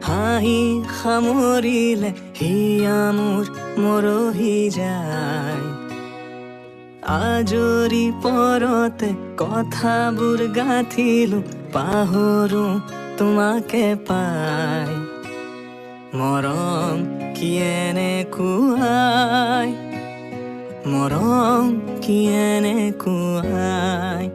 হাঁহি সামৰিলে হিয়া মোৰ মৰহি যায়। আজৰি পৰতে কথাবোৰ গাঁঠিলো, পাহৰো তোমাকে পাই। মৰম কি এনেকুৱাই, মৰম কি এনেকুৱাই।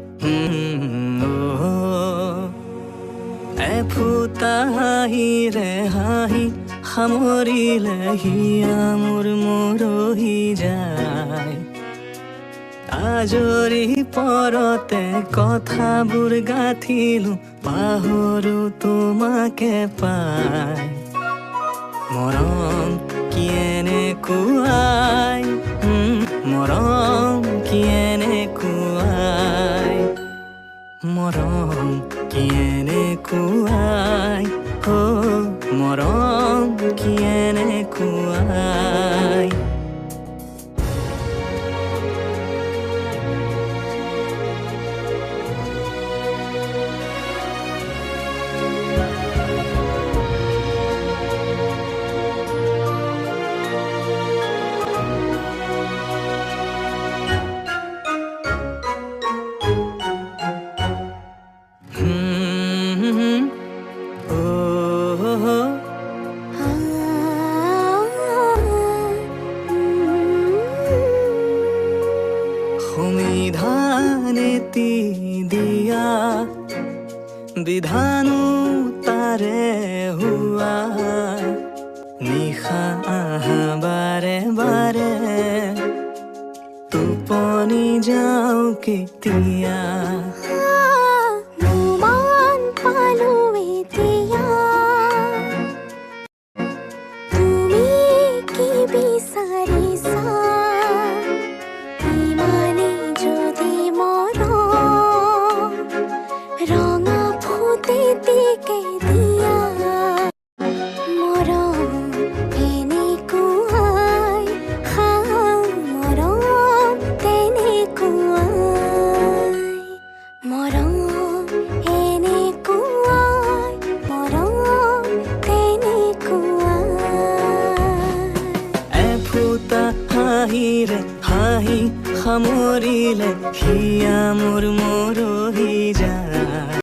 এফুটা হাঁহিৰে হাঁহি সামৰিলে হিয়া মোৰ মৰহি যায়। আজৰি পৰতে কথাবোৰ গাঁঠিলো, পাহৰো তোমাকে পাই। মৰম কি এনেকুৱাই, মৰম কি এনেকুৱাই, মৰম কি এনেকুৱাই, মৰম কি এনেকুৱাই। সংবিধানেতি দিয়া বিধানো তাৰে হোৱা, নিশা আহা বাৰে বাৰে টোপনি যাওঁ কেতিয়া। হাঁহিৰে হাঁহি সামৰিলে হিয়া মোৰ মৰহি যায়।